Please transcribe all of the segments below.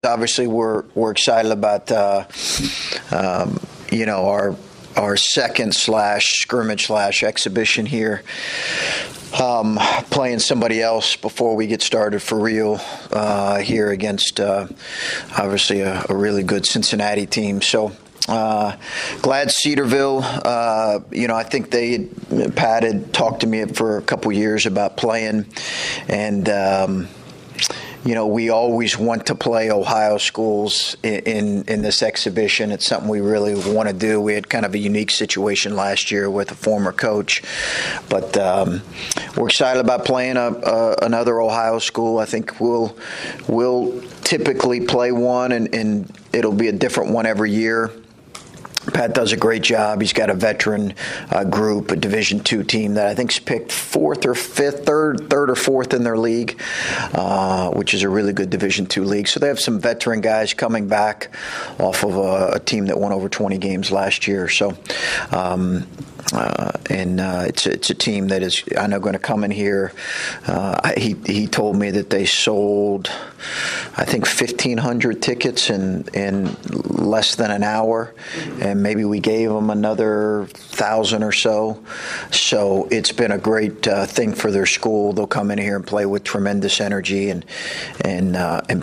Obviously, we're excited about our second scrimmage exhibition here. Playing somebody else before we get started for real here against obviously a really good Cincinnati team. So glad Cedarville. I think Pat had talked to me for a couple years about playing, and we always want to play Ohio schools in this exhibition. It's something we really want to do. We had kind of a unique situation last year with a former coach, but we're excited about playing another Ohio school. I think we'll typically play one, and it'll be a different one every year. Pat does a great job. He's got a veteran group, a Division II team that I think's picked third or fourth in their league, which is a really good Division II league. So they have some veteran guys coming back off of a team that won over 20 games last year. So, it's a team that is, I know, going to come in here. He told me that they sold, I think, 1,500 tickets in less than an hour, and maybe we gave them another 1,000 or so. So it's been a great thing for their school. They'll come in here and play with tremendous energy and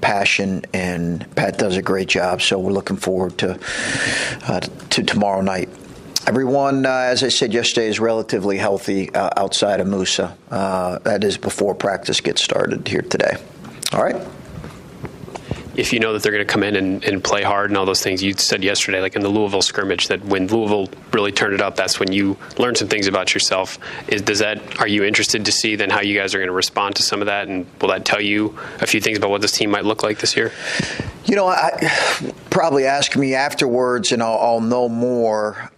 passion, and Pat does a great job. So we're looking forward to tomorrow night. Everyone, as I said yesterday, is relatively healthy outside of Musa. That is before practice gets started here today. All right. If you know that they're going to come in and play hard and all those things, you said yesterday, like in the Louisville scrimmage, that when Louisville really turned it up, that's when you learned some things about yourself. Are you interested to see then how you guys are going to respond to some of that, and will that tell you a few things about what this team might look like this year? I probably ask me afterwards, and I'll know more.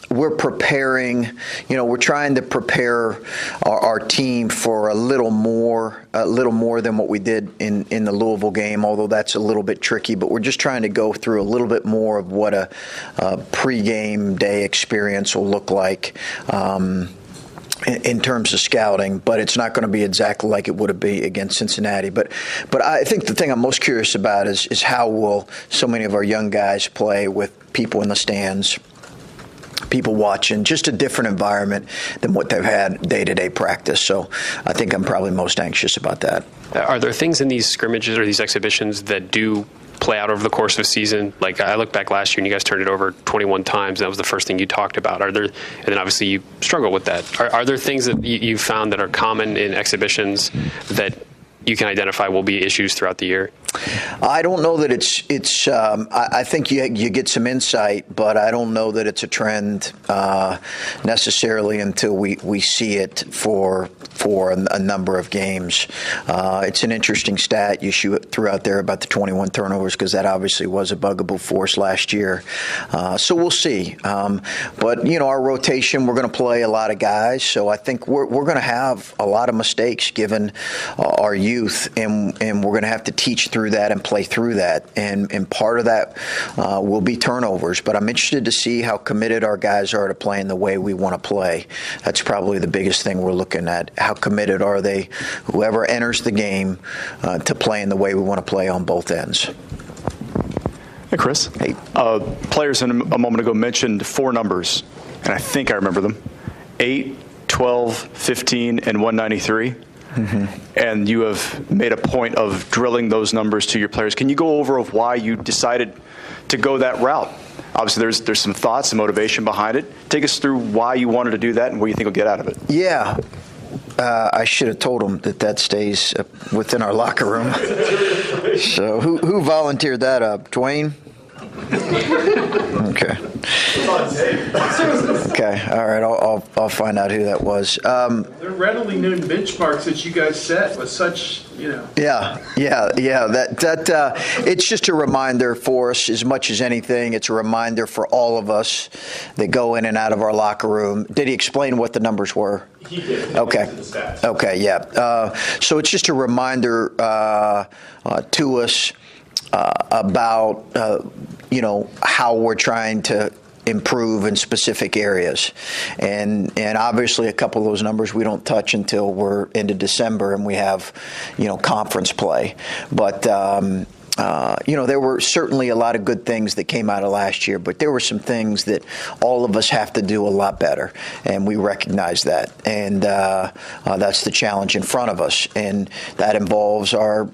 We're preparing, we're trying to prepare our team for a little more than what we did in the Louisville game, although that's a little bit tricky. But we're just trying to go through a little bit more of what a pregame day experience will look like. In terms of scouting, but it's not going to be exactly like it would be against Cincinnati. But I think the thing I'm most curious about is how will so many of our young guys play with people in the stands, people watching, just a different environment than what they've had day-to-day practice. So I think I'm probably most anxious about that. Are there things in these scrimmages or these exhibitions that do play out over the course of a season? Like, I look back last year and you guys turned it over 21 times. And that was the first thing you talked about. And then obviously you struggle with that. Are there things that you found that are common in exhibitions that you can identify will be issues throughout the year? I don't know that it's. I think you get some insight, but I don't know that it's a trend necessarily until we see it for a number of games. It's an interesting stat you threw out there about the 21 turnovers, because that obviously was a bugaboo force last year. So we'll see. But our rotation, we're going to play a lot of guys, so I think we're going to have a lot of mistakes given our youth, and we're going to have to teach through that and play through that, and part of that will be turnovers. But I'm interested to see how committed our guys are to playing the way we want to play. That's probably the biggest thing we're looking at. How committed are they, whoever enters the game, to playing the way we want to play on both ends? Hey, Chris. Hey. Players a moment ago mentioned four numbers, and I think I remember them: 8, 12, 15, and 193. Mm-hmm. And you have made a point of drilling those numbers to your players. Can you go over of why you decided to go that route? Obviously, there's some thoughts and motivation behind it. Take us through why you wanted to do that and what you think you'll get out of it. Yeah. I should have told him that stays within our locker room. So who volunteered that up? Dwayne? Okay. Okay. All right. I'll find out who that was. They're readily known benchmarks that you guys set with such, Yeah. That it's just a reminder for us as much as anything. It's a reminder for all of us that go in and out of our locker room. Did he explain what the numbers were? He did. Okay. Okay. Yeah. So it's just a reminder to us about how we're trying to improve in specific areas, and obviously a couple of those numbers we don't touch until we're into December and we have conference play. But there were certainly a lot of good things that came out of last year, but there were some things that all of us have to do a lot better, and we recognize that. And that's the challenge in front of us, and that involves our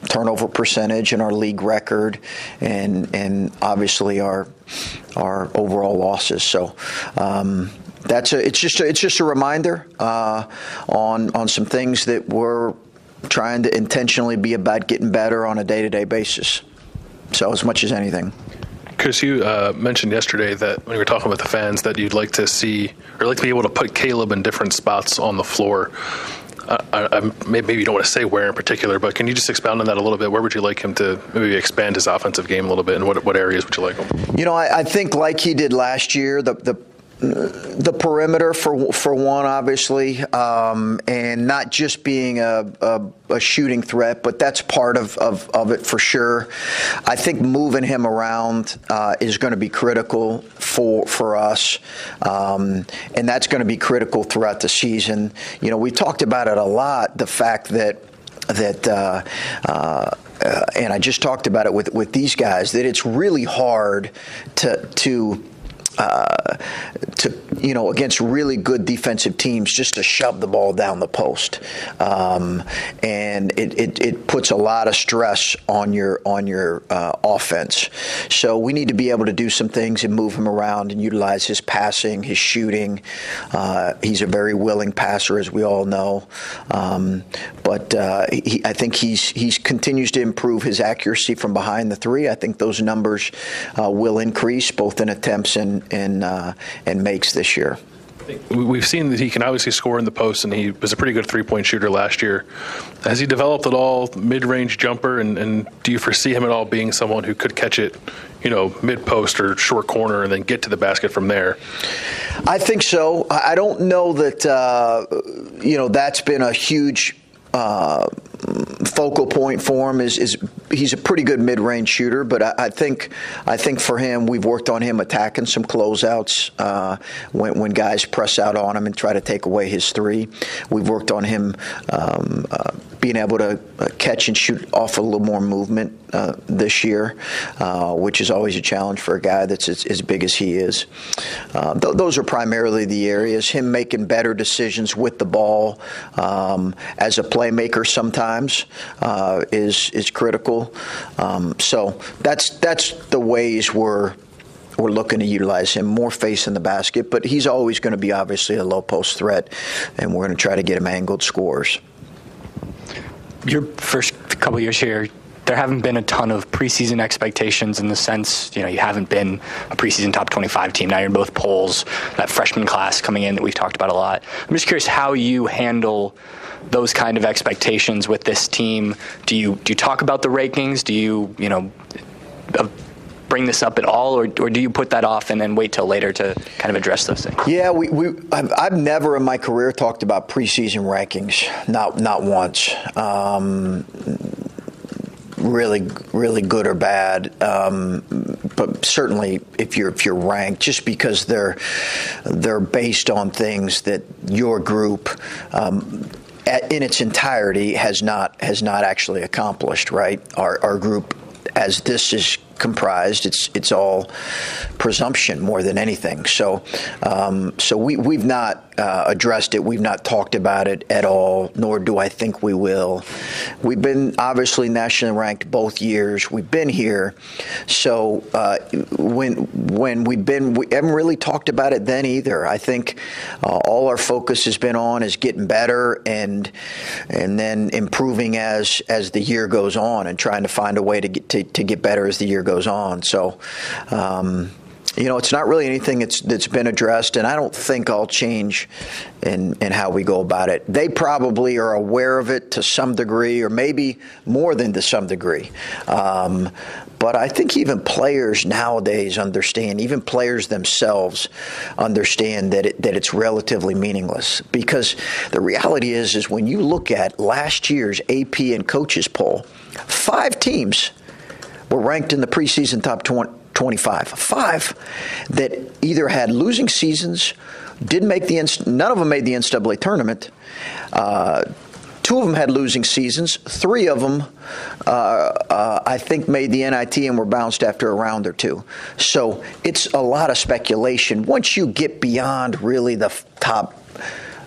turnover percentage and our league record, and obviously our overall losses. So. It's just a reminder on some things that we're trying to intentionally be about getting better on a day-to-day basis. So as much as anything. Chris, you mentioned yesterday that when you were talking about the fans that you'd like to see or like to be able to put Caleb in different spots on the floor. Maybe you don't want to say where in particular, but can you just expound on that a little bit? Where would you like him to maybe expand his offensive game a little bit, and what areas would you like him? I think like he did last year, the perimeter for one, obviously, and not just being a shooting threat, but that's part of it for sure. I think moving him around is going to be critical for us, and that's going to be critical throughout the season. We talked about it a lot, the fact that and I just talked about it with these guys, that it's really hard to against really good defensive teams, just to shove the ball down the post, and it puts a lot of stress on your offense. So we need to be able to do some things and move him around and utilize his passing, his shooting. He's a very willing passer, as we all know, but I think he continues to improve his accuracy from behind the three. I think those numbers will increase both in attempts and makes this year. We've seen that he can obviously score in the post, and he was a pretty good three-point shooter last year. Has he developed at all mid-range jumper, and do you foresee him at all being someone who could catch it, mid-post or short corner and then get to the basket from there? I think so. I don't know that, that's been a huge focal point for him. Is he's a pretty good mid-range shooter, but I think for him, we've worked on him attacking some closeouts when guys press out on him and try to take away his three. We've worked on him being able to catch and shoot off a little more movement this year, which is always a challenge for a guy that's as big as he is. Those are primarily the areas. Him making better decisions with the ball as a playmaker sometimes is critical. So that's the ways we're looking to utilize him, more face in the basket, but he's always going to be obviously a low post threat, and we're going to try to get him angled scores. Your first couple years here, there haven't been a ton of preseason expectations in the sense, you haven't been a preseason top 25 team. Now you're in both polls, that freshman class coming in that we've talked about a lot. I'm just curious how you handle those kind of expectations with this team. Do you talk about the rankings? Do you, bring this up at all, or do you put that off and then wait till later to kind of address those things? Yeah, I've never in my career talked about preseason rankings, not once. Really good or bad, but certainly if you're ranked, just because they're based on things that your group in its entirety has not actually accomplished, right? Our group, as this is comprised, it's all presumption more than anything. So we've not addressed it. We've not talked about it at all, nor do I think we will. We've been obviously nationally ranked both years we've been here. So when we haven't really talked about it then either. I think all our focus has been on is getting better and then improving as the year goes on, and trying to find a way to get better as the year goes on. So it's not really anything that's been addressed, and I don't think I'll change in how we go about it. They probably are aware of it to some degree, or maybe more than to some degree. But I think even players nowadays understand, even players themselves understand that it's relatively meaningless. Because the reality is when you look at last year's AP and coaches poll, 5 teams were ranked in the preseason top 25. 5 that either had losing seasons, none of them made the NCAA tournament. 2 2 of them had losing seasons. 3 of them, I think, made the NIT and were bounced after a round or 2. So it's a lot of speculation. Once you get beyond really the top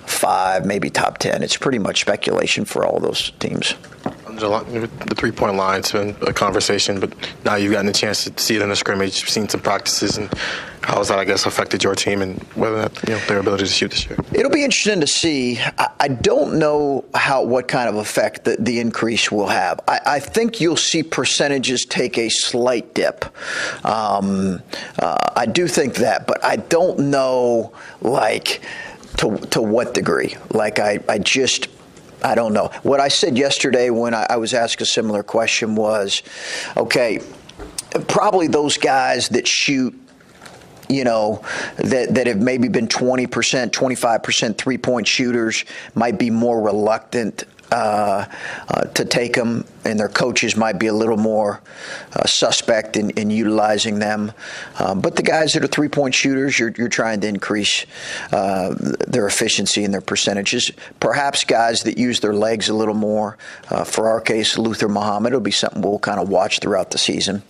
5, maybe top 10, it's pretty much speculation for all those teams. The three-point line's been a conversation, but now you've gotten a chance to see it in the scrimmage. You've seen some practices, and how has that, I guess, affected your team and whether that, their ability to shoot this year? It'll be interesting to see. I don't know what kind of effect the increase will have. I think you'll see percentages take a slight dip. I do think that, but I don't know, to what degree. I don't know. What I said yesterday when I was asked a similar question was, okay, probably those guys that shoot, that have maybe been 20%, 25% three-point shooters might be more reluctant to take them, and their coaches might be a little more suspect in utilizing them. But the guys that are three-point shooters, you're trying to increase their efficiency and their percentages. Perhaps guys that use their legs a little more. For our case, Luther Muhammad will be something we'll kind of watch throughout the season.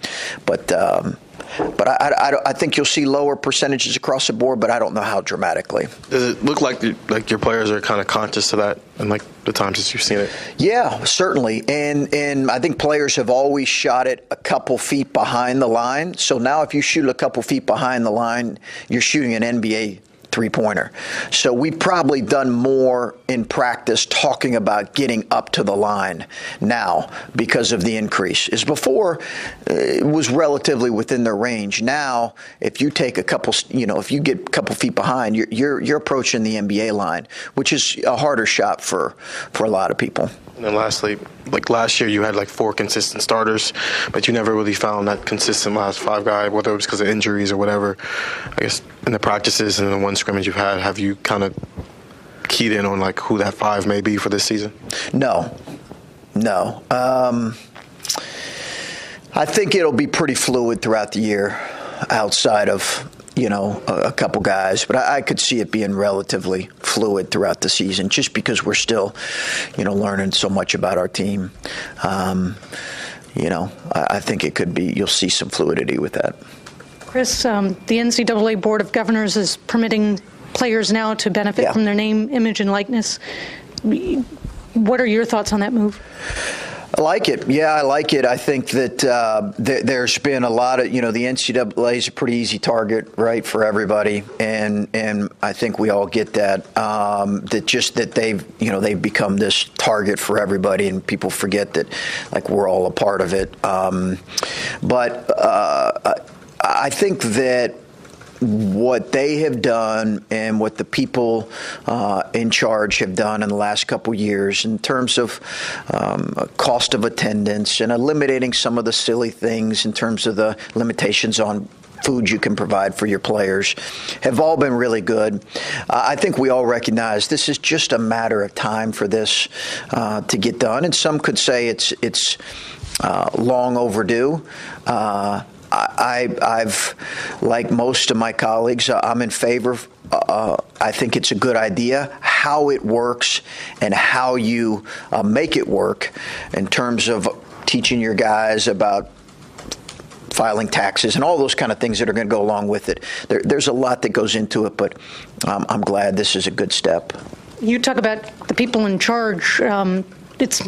But I think you'll see lower percentages across the board, but I don't know how dramatically. Does it look like your players are kind of conscious of that and the times that you've seen it? Yeah, certainly. And I think players have always shot it a couple feet behind the line. So now if you shoot a couple feet behind the line, you're shooting an NBA three-pointer. So we've probably done more in practice talking about getting up to the line now because of the increase. As before, it was relatively within their range. Now, if you take a couple, if you get a couple feet behind, you're approaching the NBA line, which is a harder shot for a lot of people. And then lastly, last year you had 4 consistent starters, but you never really found that consistent last 5 guy, whether it was because of injuries or whatever. I guess in the practices and in the one scrimmage you've had, have you kind of keyed in on who that 5 may be for this season? No. I think it'll be pretty fluid throughout the year outside of a couple guys, but I could see it being relatively fluid throughout the season just because we're still, learning so much about our team. I think it could be, you'll see some fluidity with that. Chris, the NCAA Board of Governors is permitting players now to benefit from their name, image, and likeness. What are your thoughts on that move? I like it. Yeah, I like it. I think that there's been a lot of, the NCAA is a pretty easy target, right, for everybody, and I think we all get that. That they've become this target for everybody, and people forget that, we're all a part of it. But I think that what they have done and what the people in charge have done in the last couple years in terms of cost of attendance and eliminating some of the silly things in terms of the limitations on food you can provide for your players have all been really good. I think we all recognize this is just a matter of time for this to get done, and some could say it's long overdue. I've, like most of my colleagues, I'm in favor. I think it's a good idea. How it works and how you make it work in terms of teaching your guys about filing taxes and all those kind of things that are going to go along with it. There's a lot that goes into it, but I'm glad this is a good step. You talk about the people in charge. It's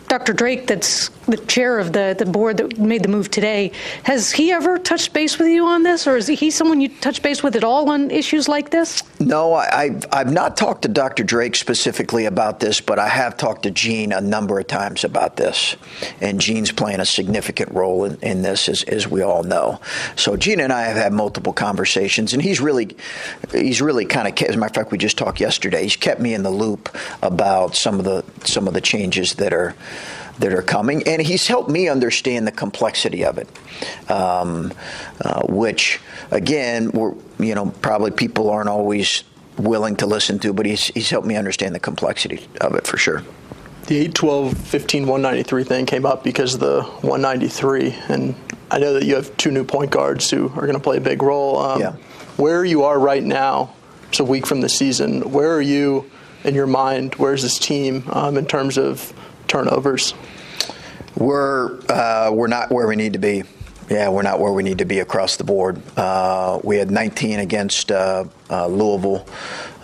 Dr. Drake, that's the chair of the board that made the move today. Has he ever touched base with you on this, or is he someone you touch base with at all on issues like this? No, I've not talked to Dr. Drake specifically about this, but I have talked to Gene a number of times about this, and Gene's playing a significant role in this, as we all know. So Gene and I have had multiple conversations, and he's really kind of, as a matter of fact, we just talked yesterday. He's kept me in the loop about some of the changes that are coming, and he's helped me understand the complexity of it, which, again, probably people aren't always willing to listen to, but he's helped me understand the complexity of it for sure. The 8-12-15-193 thing came up because of the 193, and I know that you have 2 new point guards who are going to play a big role. Where you are right now, it's a week from the season, where are you in your mind, where's this team in terms of turnovers? We're not where we need to be. Yeah, we're not where we need to be across the board. We had 19 against Louisville,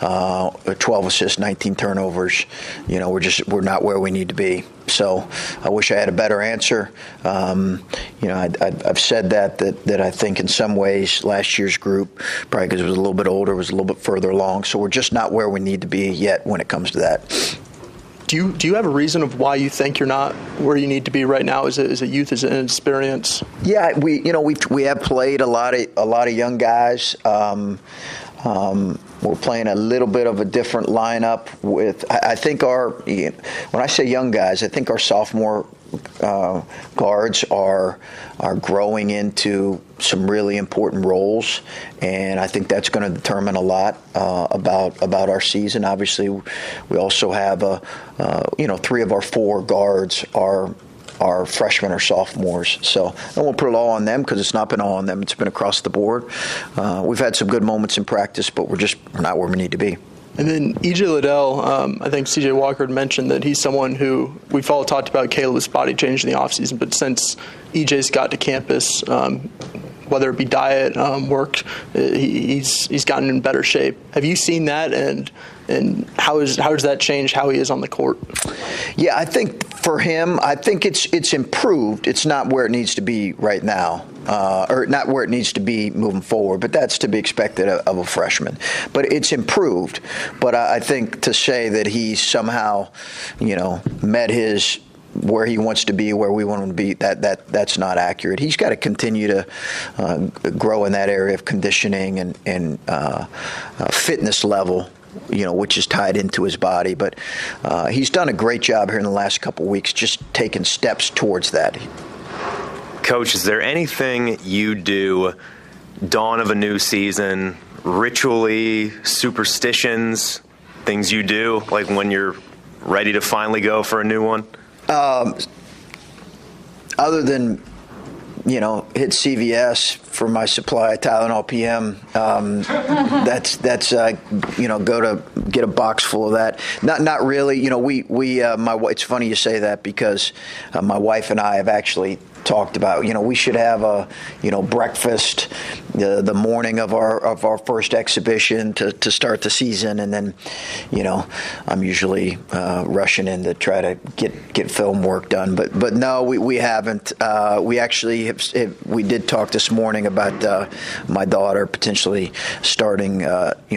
12 assists, 19 turnovers. We're not where we need to be. So I wish I had a better answer. I've said that I think in some ways last year's group, probably because it was a little bit older, was a little bit further along. So we're just not where we need to be yet when it comes to that. Do you have a reason of why you think you're not where you need to be right now? Is it youth, is it inexperience? Yeah, we have played a lot of young guys. We're playing a little bit of a different lineup with. I think when I say young guys, I think our sophomore guards are growing into some really important roles, and I think that's going to determine a lot about our season. Obviously, we also have 3 of our 4 guards are freshmen or sophomores. So I won't put it all on them because it's not been all on them. It's been across the board. We've had some good moments in practice, but we're not where we need to be. And then E.J. Liddell, I think C.J. Walker had mentioned that he's someone who we've all talked about Caleb's body change in the offseason, but since E.J.'s got to campus, whether it be diet, work, he's gotten in better shape. Have you seen that, and how does that change how he is on the court? Yeah, I think for him, I think it's improved. It's not where it needs to be right now, or not where it needs to be moving forward, but that's to be expected of a freshman. But it's improved. But I think to say that he's somehow, met where he wants to be, where we want him to be, that's not accurate. He's got to continue to grow in that area of conditioning and fitness level, which is tied into his body. But he's done a great job here in the last couple of weeks, just taking steps towards that. Coach, is there anything you do, dawn of a new season, ritually, superstitions, things you do, like when you're ready to finally go for a new one? Other than, hit CVS for my supply of Tylenol PM, that's go to get a box full of that. Not really. It's funny you say that because my wife and I have actually talked about, we should have a, breakfast the morning of our first exhibition to start the season, and then, I'm usually rushing in to try to get film work done. But no, we haven't. We actually we did talk this morning about my daughter potentially starting.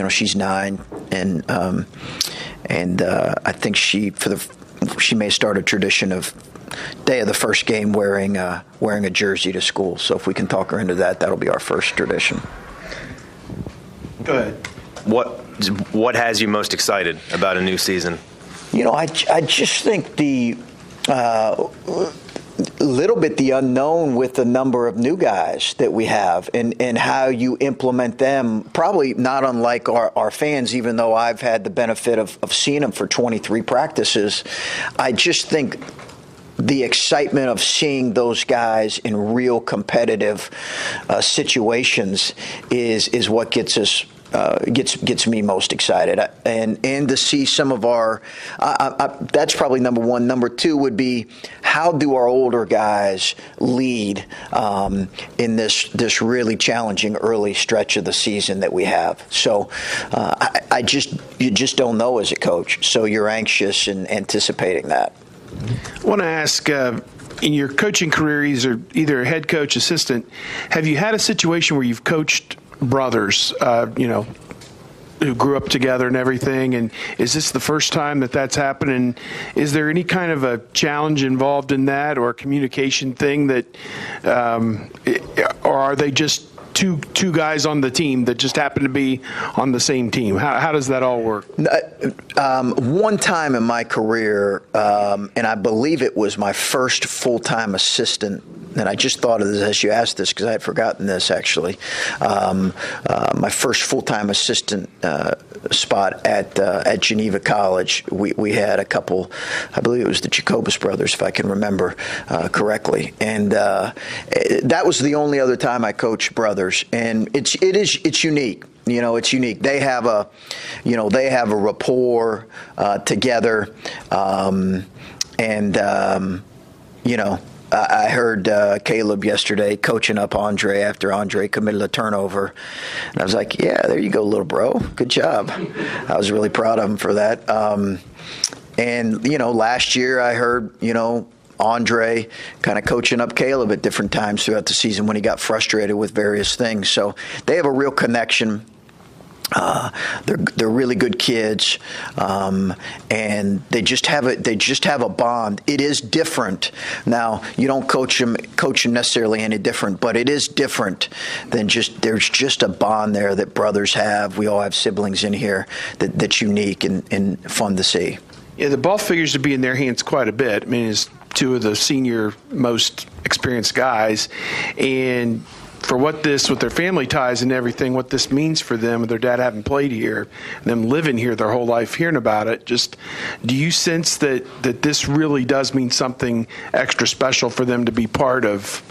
She's 9, and I think she may start a tradition of day of the first game wearing a jersey to school. So if we can talk her into that, that'll be our first tradition. Go ahead. What has you most excited about a new season? I just think the little bit the unknown with the number of new guys that we have and how you implement them, probably not unlike our fans, even though I've had the benefit of seeing them for 23 practices. I just think the excitement of seeing those guys in real competitive situations is what gets us gets me most excited, and to see some of our that's probably number one. Number two would be, how do our older guys lead in this really challenging early stretch of the season that we have. So you just don't know as a coach, so you're anxious and anticipating that. I want to ask, in your coaching career, either a head coach, assistant, have you had a situation where you've coached brothers, who grew up together and everything, and is this the first time that's happened? And is there any kind of a challenge involved in that, or a communication thing that, or are they just two guys on the team that just happen to be on the same team? How does that all work? One time in my career, and I believe it was my first full-time assistant, and I just thought of this as you asked this because I had forgotten this actually. My first full-time assistant spot at Geneva College, we had a couple, I believe it was the Jacobus brothers, if I can remember correctly. And that was the only other time I coached brothers. brothers, and it's unique. It's unique. They have a rapport together, I heard Caleb yesterday coaching up Andre after Andre committed a turnover. And I was like, yeah, there you go, little bro. Good job. I was really proud of him for that. Last year I heard, Andre kind of coaching up Caleb at different times throughout the season when he got frustrated with various things. So they have a real connection. They're really good kids, and they just have a bond. It is different. Now you don't coach them necessarily any different, but it is different than there's just a bond there that brothers have. We all have siblings in here that's unique and fun to see. Yeah, the ball figures to be in their hands quite a bit. I mean, it's two of the senior most experienced guys, and for with their family ties and everything, what this means for them, with their dad having played here, and them living here their whole life, hearing about it, do you sense that this really does mean something extra special for them to be part of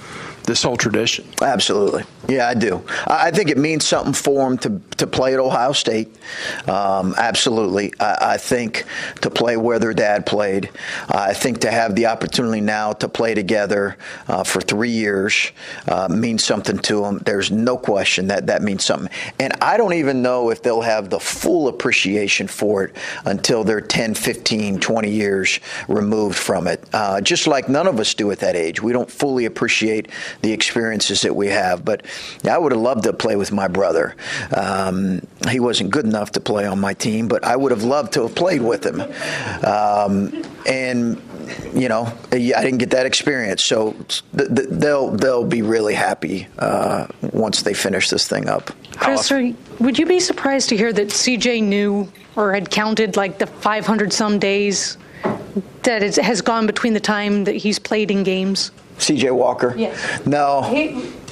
this whole tradition? Absolutely. Yeah, I do. I think it means something for them to play at Ohio State. Absolutely. I think to play where their dad played. I think to have the opportunity now to play together for 3 years means something to them. There's no question that means something. And I don't even know if they'll have the full appreciation for it until they're 10, 15, 20 years removed from it. Just like none of us do at that age. We don't fully appreciate the experiences that we have. But I would have loved to play with my brother. He wasn't good enough to play on my team, but I would have loved to have played with him. I didn't get that experience. So they'll be really happy once they finish this thing up. Chris, would you be surprised to hear that CJ knew or had counted like the 500-some days that it has gone between the time that he's played in games? CJ Walker? Yes. No.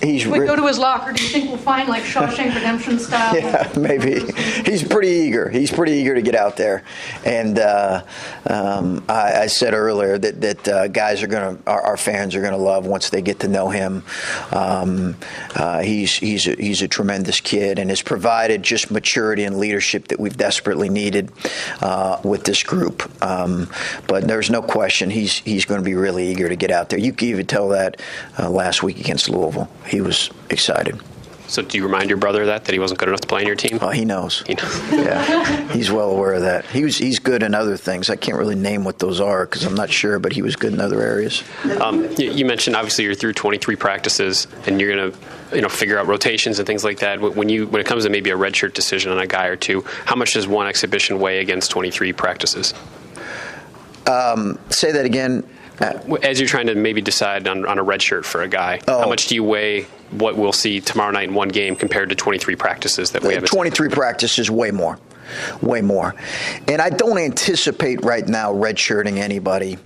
We go to his locker. Do you think we'll find like Shawshank Redemption style? Yeah, maybe. He's pretty eager. He's pretty eager to get out there. And I said earlier that guys our fans are gonna love once they get to know him. He's a tremendous kid and has provided just maturity and leadership that we've desperately needed with this group. But there's no question he's going to be really eager to get out there. You could even tell that last week against Louisville. He was excited. So do you remind your brother that he wasn't good enough to play on your team? Oh, he knows. He knows. Yeah, he's well aware of that. He's good in other things. I can't really name what those are because I'm not sure, but he was good in other areas. You mentioned obviously you're through 23 practices and you're going to figure out rotations and things like that. When it comes to maybe a redshirt decision on a guy or two, how much does one exhibition weigh against 23 practices? Say that again. As you're trying to maybe decide on a red shirt for a guy, how much do you weigh what we'll see tomorrow night in one game compared to 23 practices that we have? 23 practices, way more. And I don't anticipate right now redshirting anybody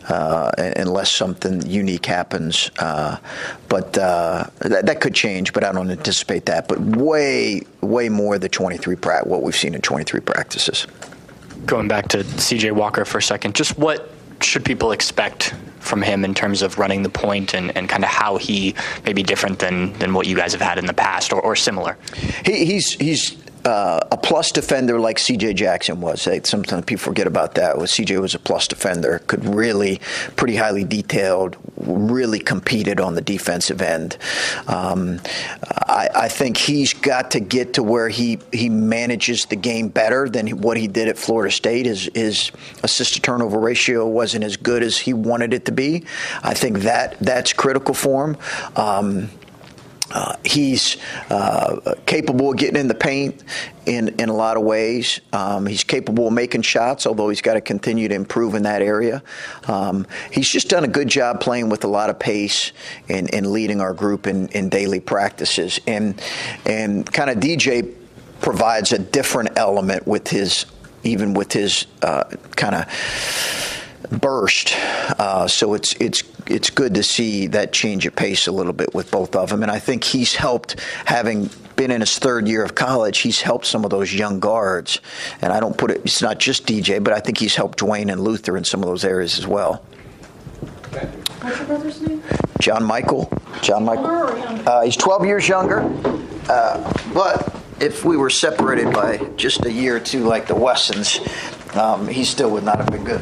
unless something unique happens. But that could change, but I don't anticipate that. But way more than what we've seen in 23 practices. Going back to CJ Walker for a second, just what should people expect from him in terms of running the point and kind of how he may be different than what you guys have had in the past or similar? He's a plus defender like C.J. Jackson was. Sometimes people forget about that. C.J. was a plus defender, could really, pretty highly detailed, really competed on the defensive end. I think he's got to get to where he manages the game better than what he did at Florida State. His assist-to-turnover ratio wasn't as good as he wanted it to be. I think that's critical for him. He's capable of getting in the paint in a lot of ways. He's capable of making shots, although he's got to continue to improve in that area. He's just done a good job playing with a lot of pace and leading our group in daily practices. And kind of DJ provides a different element with his kind of burst. So it's good to see that change of pace a little bit with both of them. And I think he's helped, having been in his third year of college, he's helped some of those young guards. And I don't put it's not just DJ, but I think he's helped Dwayne and Luther in some of those areas as well. What's your brother's name? John Michael. John Michael. He's 12 years younger, but if we were separated by just a year or two like the Wessons, he still would not have been good.